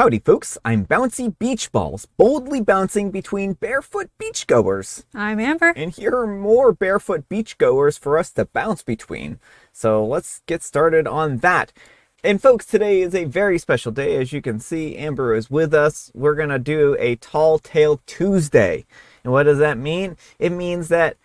Howdy folks, I'm Bouncy Beach Balls, boldly bouncing between barefoot beachgoers. I'm Amber. And here are more barefoot beachgoers for us to bounce between. So let's get started on that. And folks, today is a very special day. As you can see, Amber is with us. We're going to do a Tall Tale Tuesday. And what does that mean? It means that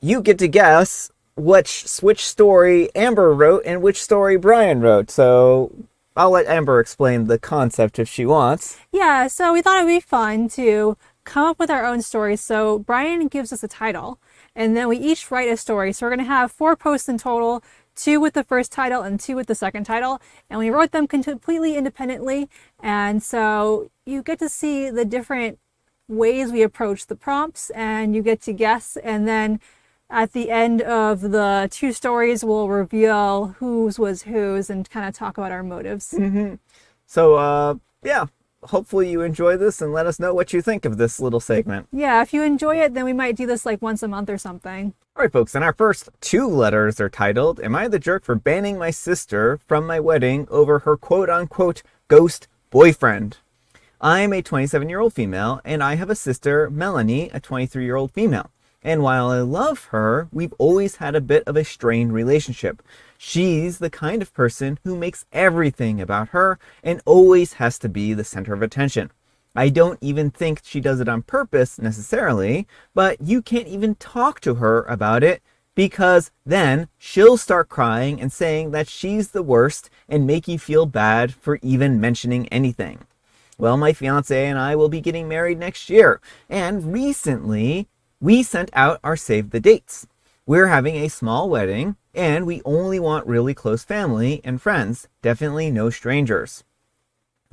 you get to guess which story Amber wrote and which story Brian wrote. So I'll let Amber explain the concept if she wants. Yeah, so we thought it'd be fun to come up with our own stories. So Brian gives us a title, and then we each write a story. So we're going to have 4 posts in total, 2 with the first title and 2 with the second title. And we wrote them completely independently. And so you get to see the different ways we approach the prompts, and you get to guess. And then at the end of the 2 stories, we'll reveal whose was whose and kind of talk about our motives. So, yeah, hopefully you enjoy this and let us know what you think of this little segment. Yeah, if you enjoy it, then we might do this like once a month or something. All right, folks, and our first 2 letters are titled, Am I the Jerk for Banning My Sister from My Wedding Over Her Quote-Unquote Ghost Boyfriend? I'm a 27-year-old female, and I have a sister, Melanie, a 23-year-old female. And while I love her, we've always had a bit of a strained relationship. She's the kind of person who makes everything about her and always has to be the center of attention. I don't even think she does it on purpose necessarily, but you can't even talk to her about it because then she'll start crying and saying that she's the worst and make you feel bad for even mentioning anything. Well, my fiance and I will be getting married next year, and recently we sent out our save the dates. We're having a small wedding, and we only want really close family and friends, definitely no strangers.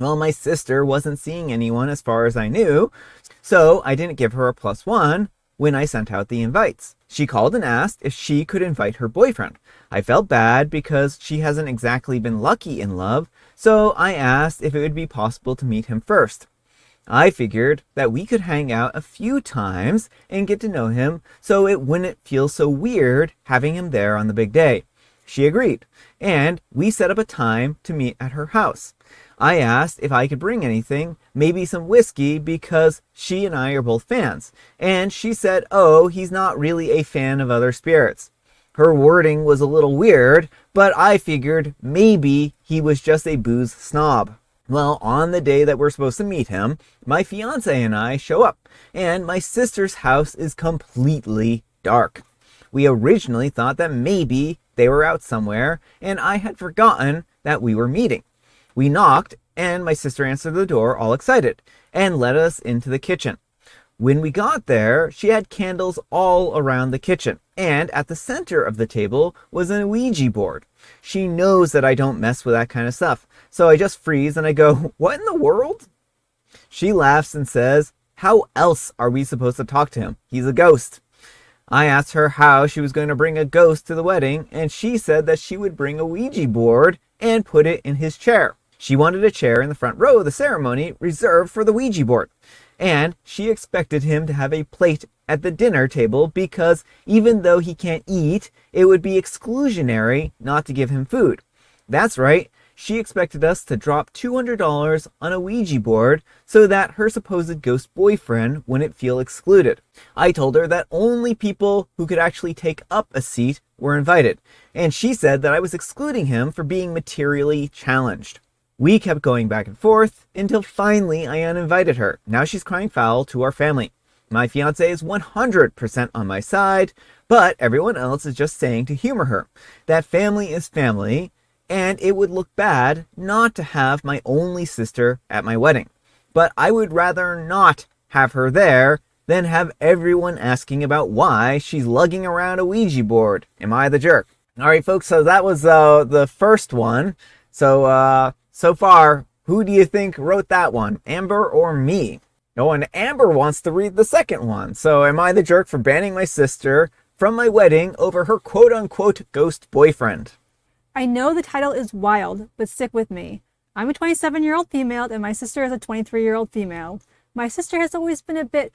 Well, my sister wasn't seeing anyone as far as I knew, so I didn't give her a +1 when I sent out the invites. She called and asked if she could invite her boyfriend. I felt bad because she hasn't exactly been lucky in love, so I asked if it would be possible to meet him first. I figured that we could hang out a few times and get to know him so it wouldn't feel so weird having him there on the big day. She agreed, and we set up a time to meet at her house. I asked if I could bring anything, maybe some whiskey, because she and I are both fans, and she said, oh, he's not really a fan of other spirits. Her wording was a little weird, but I figured maybe he was just a booze snob. Well, on the day that we're supposed to meet him, my fiance and I show up, and my sister's house is completely dark. We originally thought that maybe they were out somewhere, and I had forgotten that we were meeting. We knocked, and my sister answered the door all excited, and led us into the kitchen. When we got there, she had candles all around the kitchen, and at the center of the table was an Ouija board. She knows that I don't mess with that kind of stuff, so I just freeze and I go, what in the world? She laughs and says, how else are we supposed to talk to him? He's a ghost. I asked her how she was going to bring a ghost to the wedding, and she said that she would bring a Ouija board and put it in his chair. She wanted a chair in the front row of the ceremony reserved for the Ouija board. And she expected him to have a plate at the dinner table because even though he can't eat, it would be exclusionary not to give him food. That's right, she expected us to drop $200 on a Ouija board so that her supposed ghost boyfriend wouldn't feel excluded. I told her that only people who could actually take up a seat were invited, and she said that I was excluding him for being materially challenged. We kept going back and forth until finally I uninvited her. Now she's crying foul to our family. My fiance is 100% on my side, but everyone else is just saying to humor her that family is family, and it would look bad not to have my only sister at my wedding. But I would rather not have her there than have everyone asking about why she's lugging around a Ouija board. Am I the jerk? All right, folks, so that was the first one. So far, who do you think wrote that one, Amber or me? Oh, and Amber wants to read the second one. So, am I the jerk for banning my sister from my wedding over her quote-unquote ghost boyfriend? I know the title is wild, but stick with me. I'm a 27-year-old female, and my sister is a 23-year-old female. My sister has always been a bit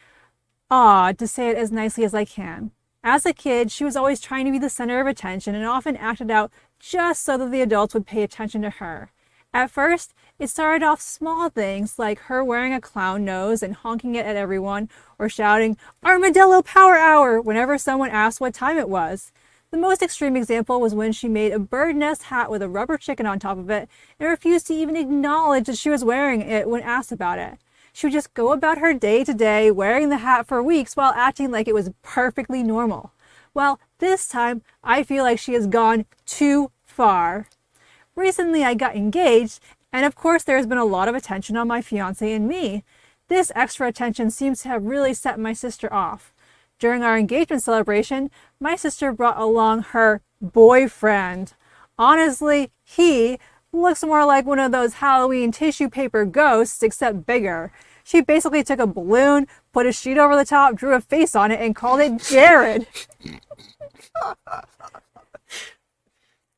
odd, to say it as nicely as I can. As a kid, she was always trying to be the center of attention and often acted out just so that the adults would pay attention to her. At first, It started off small things like her wearing a clown nose and honking it at everyone, or shouting, "Armadillo Power Hour," whenever someone asked what time it was. The most extreme example was when she made a bird nest hat with a rubber chicken on top of it and refused to even acknowledge that she was wearing it when asked about it. She would just go about her day to day wearing the hat for weeks while acting like it was perfectly normal. Well, this time, I feel like she has gone too far. Recently, I got engaged, and of course, there has been a lot of attention on my fiance and me. This extra attention seems to have really set my sister off. During our engagement celebration, my sister brought along her boyfriend. Honestly, he looks more like one of those Halloween tissue paper ghosts, except bigger. She basically took a balloon, put a sheet over the top, drew a face on it, and called it Jared.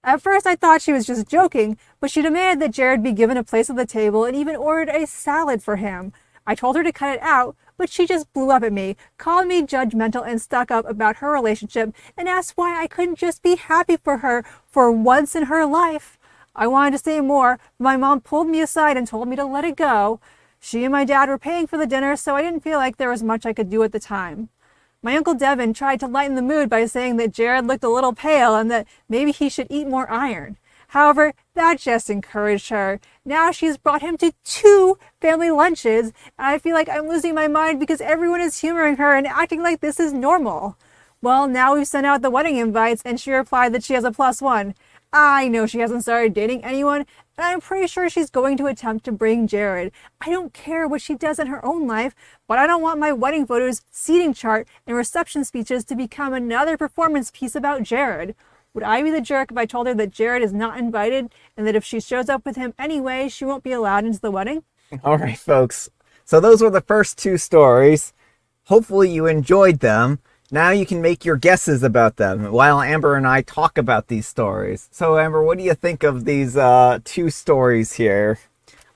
At first, I thought she was just joking, but she demanded that Jared be given a place at the table and even ordered a salad for him. I told her to cut it out, but she just blew up at me, called me judgmental and stuck up about her relationship, and asked why I couldn't just be happy for her for once in her life. I wanted to say more, but my mom pulled me aside and told me to let it go. She and my dad were paying for the dinner, so I didn't feel like there was much I could do at the time. My Uncle Devin tried to lighten the mood by saying that Jared looked a little pale and that maybe he should eat more iron. However, that just encouraged her. Now she's brought him to 2 family lunches, and I feel like I'm losing my mind because everyone is humoring her and acting like this is normal. Well, now we've sent out the wedding invites, and she replied that she has a +1. I know she hasn't started dating anyone, and I'm pretty sure she's going to attempt to bring Jared. I don't care what she does in her own life, but I don't want my wedding photos, seating chart, and reception speeches to become another performance piece about Jared. Would I be the jerk if I told her that Jared is not invited and that if she shows up with him anyway, she won't be allowed into the wedding? All right, folks. So those were the first 2 stories. Hopefully you enjoyed them. Now you can make your guesses about them while Amber and I talk about these stories. So Amber, what do you think of these 2 stories here?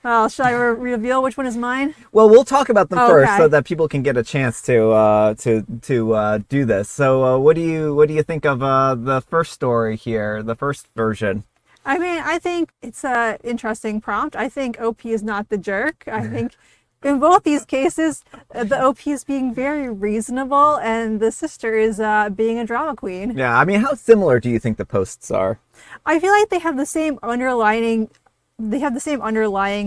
Well, should I reveal which one is mine? Well, we'll talk about them first Okay. so that people can get a chance to do this. So what do you think of the first story here, the first version? I mean, I think it's an interesting prompt. I think OP is not the jerk. I think in both these cases, the OP is being very reasonable and the sister is being a drama queen. Yeah, I mean, how similar do you think the posts are? I feel like they have the same underlying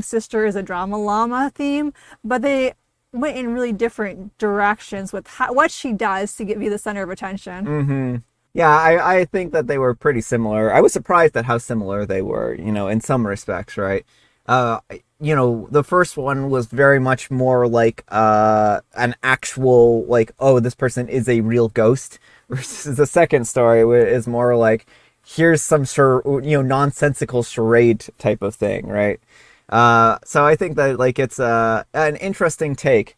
sister is a drama llama theme, but they went in really different directions with what she does to be the center of attention. Mm-hmm. Yeah, I think that they were pretty similar. I was surprised at how similar they were, in some respects, right? The first one was very much more like an actual, like, oh, this person is a real ghost, versus the second story is more like, here's some nonsensical charade type of thing, right? So I think that, like, it's an interesting take.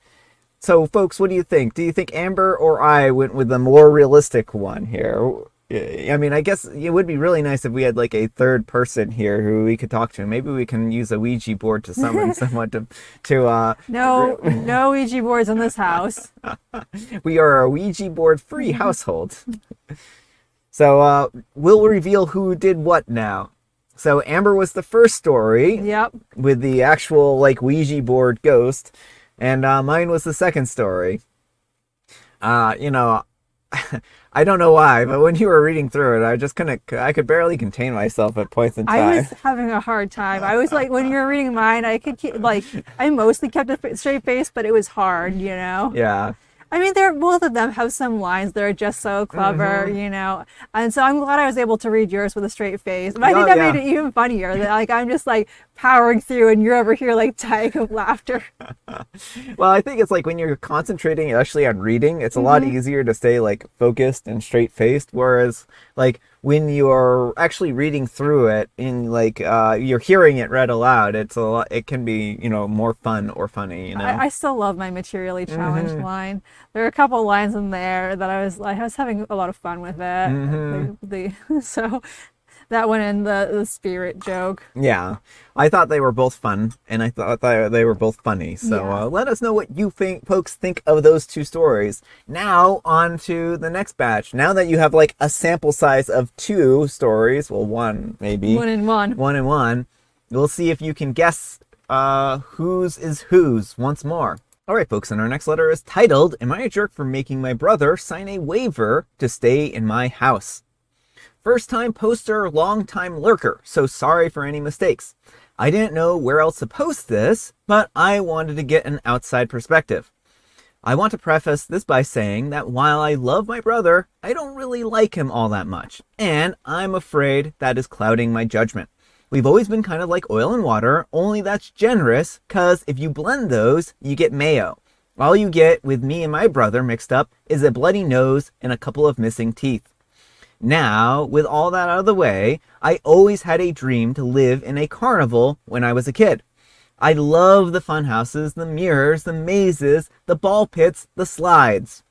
So, folks, what do you think? Do you think Amber or I went with the more realistic one here? I mean, I guess it would be really nice if we had, like, a third person here who we could talk to. Maybe we can use a Ouija board to summon someone to No Ouija boards in this house. We are a Ouija board free household. So, we'll reveal who did what now. So, Amber was the first story. Yep. With the actual, like, Ouija board ghost. And mine was the second story. I don't know why, but when you were reading through it, I could barely contain myself at points in time. I was having a hard time. I was like, when you were reading mine, I mostly kept a straight face, but it was hard, Yeah. I mean, both of them have some lines that are just so clever, and so I'm glad I was able to read yours with a straight face. But I think that made it even funnier that, like, I'm just, like, powering through and you're over here, like, dying of laughter. Well, I think it's like when you're concentrating actually on reading, it's a lot easier to stay, like, focused and straight-faced, whereas, like, when you're actually reading through it in, like, you're hearing it read aloud, it can be, more fun or funny, I still love my materially challenged line. There are a couple lines in there that I was having a lot of fun with it. So that one and the spirit joke. Yeah, I thought they were both fun, and I thought they were both funny. So let us know what you folks think of those 2 stories. Now on to the next batch. Now that you have, like, a sample size of 2 stories, well, one maybe. 1 and 1. 1 and 1. We'll see if you can guess whose is whose once more. All right, folks, and our next letter is titled, Am I a jerk for making my brother sign a waiver to stay in my house? First time poster, long time lurker, so sorry for any mistakes. I didn't know where else to post this, but I wanted to get an outside perspective. I want to preface this by saying that while I love my brother, I don't really like him all that much, and I'm afraid that is clouding my judgment. We've always been kind of like oil and water, only that's generous, cause if you blend those, you get mayo. All you get with me and my brother mixed up is a bloody nose and a couple of missing teeth. Now, with all that out of the way, I always had a dream to live in a carnival when I was a kid. I love the fun houses, the mirrors, the mazes, the ball pits, the slides.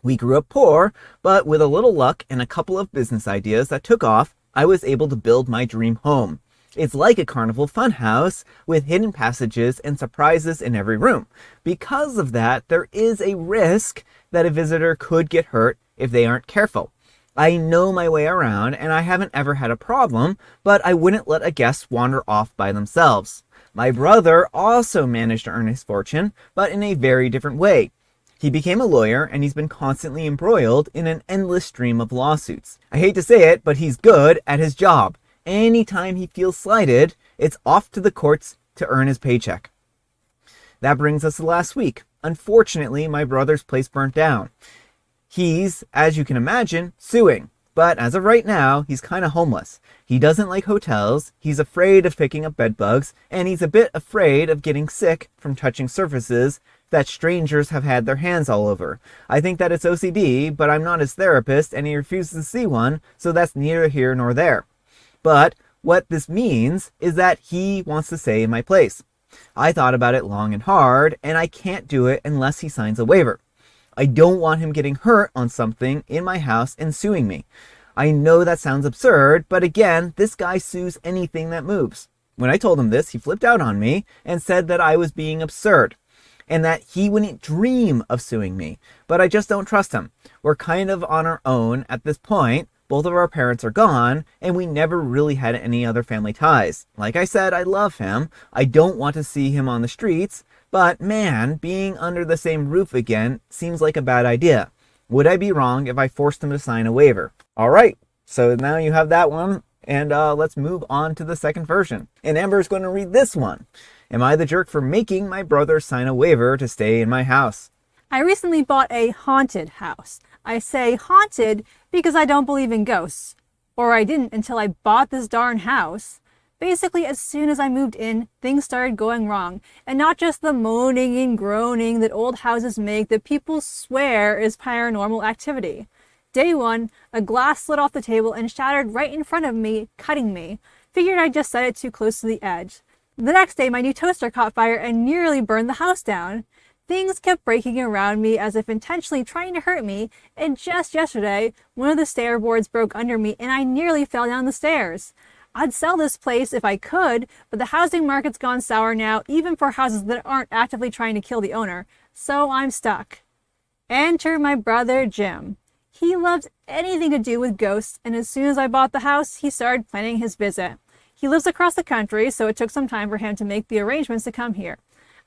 We grew up poor, but with a little luck and a couple of business ideas that took off, I was able to build my dream home. It's like a carnival funhouse with hidden passages and surprises in every room. Because of that, there is a risk that a visitor could get hurt if they aren't careful. I know my way around and I haven't ever had a problem, but I wouldn't let a guest wander off by themselves. My brother also managed to earn his fortune, but in a very different way. He became a lawyer and he's been constantly embroiled in an endless stream of lawsuits. I hate to say it, but he's good at his job. Anytime he feels slighted, it's off to the courts to earn his paycheck. That brings us to last week. Unfortunately, my brother's place burnt down. He's, as you can imagine, suing. But as of right now, he's kind of homeless. He doesn't like hotels, he's afraid of picking up bed bugs, and he's a bit afraid of getting sick from touching surfaces that strangers have had their hands all over. I think that it's OCD, but I'm not his therapist, and he refuses to see one, so that's neither here nor there. But what this means is that he wants to stay in my place. I thought about it long and hard, and I can't do it unless he signs a waiver. I don't want him getting hurt on something in my house and suing me. I know that sounds absurd, but again, this guy sues anything that moves. When I told him this, he flipped out on me and said that I was being absurd and that he wouldn't dream of suing me. But I just don't trust him. We're kind of on our own at this point. Both of our parents are gone, and we never really had any other family ties. Like I said, I love him. I don't want to see him on the streets, but man, being under the same roof again seems like a bad idea. Would I be wrong if I forced him to sign a waiver? All right, so now you have that one, and let's move on to the second version. And Amber's going to read this one. Am I the jerk for making my brother sign a waiver to stay in my house? I recently bought a haunted house. I say haunted because I don't believe in ghosts. Or I didn't until I bought this darn house. Basically, as soon as I moved in, things started going wrong. And not just the moaning and groaning that old houses make that people swear is paranormal activity. Day one, a glass slid off the table and shattered right in front of me, cutting me. Figured I just set it too close to the edge. The next day, my new toaster caught fire and nearly burned the house down. Things kept breaking around me as if intentionally trying to hurt me, and just yesterday, one of the stair boards broke under me and I nearly fell down the stairs. I'd sell this place if I could, but the housing market's gone sour now, even for houses that aren't actively trying to kill the owner, so I'm stuck. Enter my brother Jim. He loves anything to do with ghosts, and as soon as I bought the house, he started planning his visit. He lives across the country, so it took some time for him to make the arrangements to come here.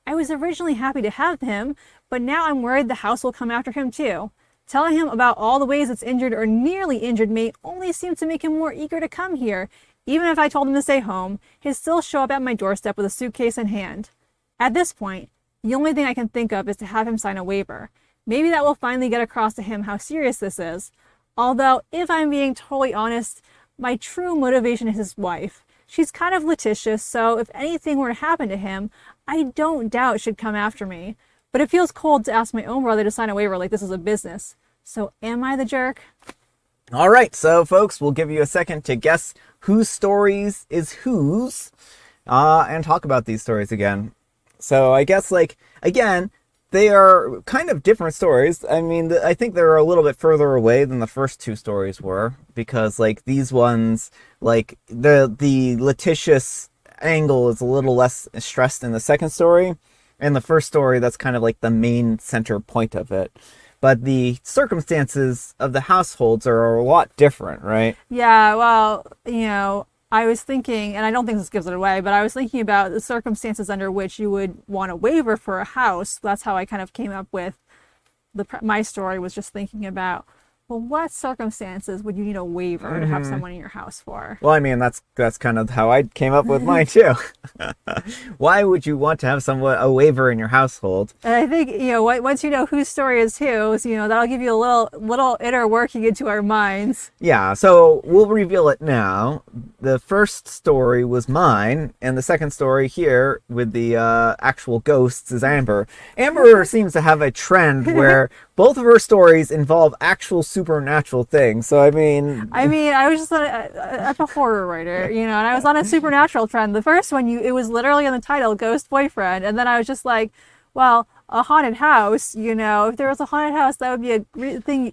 I was originally happy to have him, but now I'm worried the house will come after him too. Telling him about all the ways it's injured or nearly injured me only seems to make him more eager to come here. Even if I told him to stay home, he'd still show up at my doorstep with a suitcase in hand. At this point, the only thing I can think of is to have him sign a waiver. Maybe that will finally get across to him how serious this is. Although, if I'm being totally honest, my true motivation is his wife. She's kind of litigious, so if anything were to happen to him, I don't doubt she'd come after me. But it feels cold to ask my own brother to sign a waiver like this is a business. So am I the jerk? All right, so folks, we'll give you a second to guess whose stories is whose, and talk about these stories again. So I guess, again, they are kind of different stories. I mean, I think they're a little bit further away than the first two stories were, because, these ones, the litigious angle is a little less stressed in the second story, and the first story, that's kind of the main center point of it. But the circumstances of the households are a lot different, right? Yeah, well, I was thinking, and I don't think this gives it away, but I was thinking about the circumstances under which you would want a waiver for a house. That's how I kind of came up with my story, was just thinking about, well, what circumstances would you need a waiver to have someone in your house for? Well, I mean, that's kind of how I came up with mine too. Why would you want to have a waiver in your household? And I think, once you know whose story is whose, that'll give you a little inner working into our minds. Yeah, so we'll reveal it now. The first story was mine, and the second story here with the actual ghosts is Amber. Amber seems to have a trend where both of her stories involve actual supernatural things. So, I mean, I was just I'm a horror writer, and I was on a supernatural trend. The first one, it was literally in the title, Ghost Boyfriend. And then I was just like, well, a haunted house, if there was a haunted house, that would be a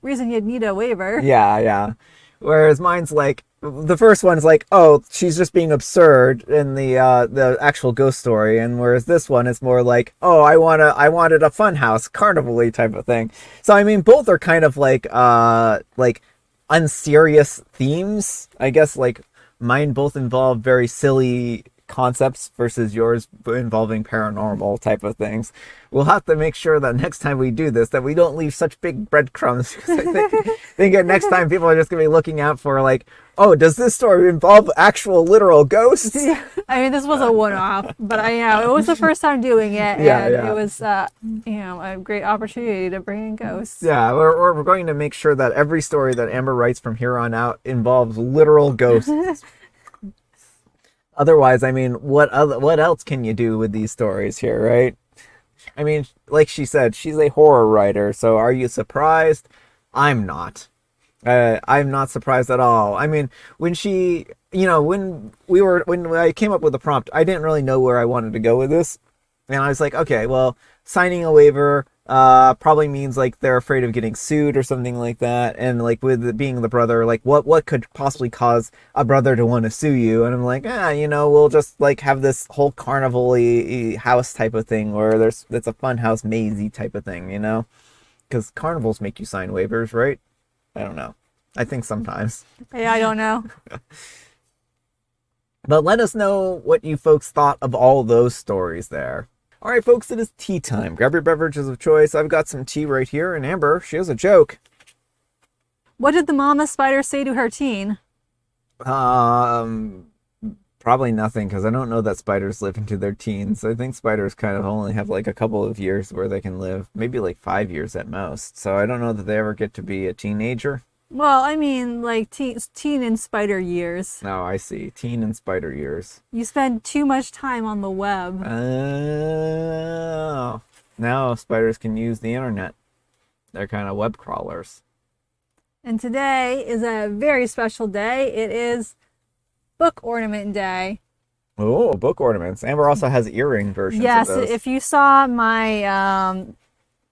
reason you'd need a waiver. Yeah. Whereas mine's like, the first one's like, oh, she's just being absurd in the actual ghost story, and whereas this one is more like, oh, I wanted a fun house, carnival-y type of thing. So I mean, both are kind of like unserious themes, I guess. Like mine both involve very silly concepts versus yours involving paranormal type of things. We'll have to make sure that next time we do this, that we don't leave such big breadcrumbs. Because I think next time people are just going to be looking out for like, oh, does this story involve actual literal ghosts? Yeah. I mean, this was a one-off, but it was the first time doing it, and it was, a great opportunity to bring in ghosts. Yeah, we're going to make sure that every story that Amber writes from here on out involves literal ghosts. Otherwise, I mean, what else can you do with these stories here, right? I mean, like she said, she's a horror writer, so are you surprised? I'm not. I'm not surprised at all. I mean, when I came up with the prompt, I didn't really know where I wanted to go with this. And I was like, okay, well, signing a waiver probably means like they're afraid of getting sued or something like that. And like with it being the brother, like what could possibly cause a brother to want to sue you? And I'm like, we'll just like have this whole carnival-y house type of thing where it's a fun house maze-y type of thing, because carnivals make you sign waivers, right? I don't know. I think sometimes. Yeah, I don't know. But let us know what you folks thought of all those stories there. All right, folks, it is tea time. Grab your beverages of choice. I've got some tea right here. And Amber, she has a joke. What did the mama spider say to her teen? Probably nothing, because I don't know that spiders live into their teens. I think spiders kind of only have like a couple of years where they can live, maybe like 5 years at most. So I don't know that they ever get to be a teenager. Well, I mean, like teen and spider years. Oh, I see. Teen and spider years. You spend too much time on the web. Oh. Now spiders can use the internet. They're kind of web crawlers. And today is a very special day. It is Book Ornament Day. Oh, book ornaments. Amber also has earring versions yes, of those. if you saw my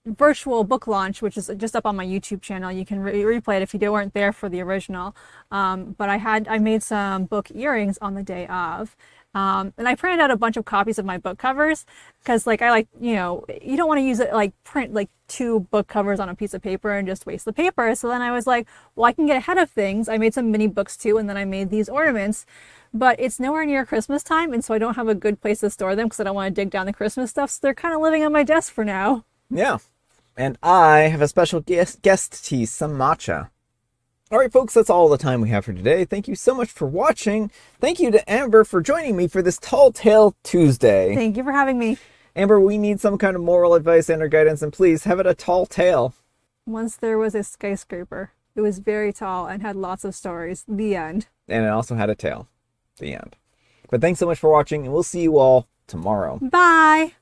virtual book launch, which is just up on my YouTube channel, you can replay it if you weren't there for the original. But I made some book earrings on the day of. And I printed out a bunch of copies of my book covers because you don't want to use it print 2 book covers on a piece of paper and just waste the paper. So then I was like, well, I can get ahead of things. I made some mini books too, and then I made these ornaments, but it's nowhere near Christmas time. And so I don't have a good place to store them because I don't want to dig down the Christmas stuff. So they're kind of living on my desk for now. Yeah. And I have a special guest tea, some matcha. All right, folks, that's all the time we have for today. Thank you so much for watching. Thank you to Amber for joining me for this Tall Tale Tuesday. Thank you for having me. Amber, we need some kind of moral advice and or guidance, and please have it a tall tale. Once there was a skyscraper. It was very tall and had lots of stories. The end. And it also had a tail. The end. But thanks so much for watching, and we'll see you all tomorrow. Bye.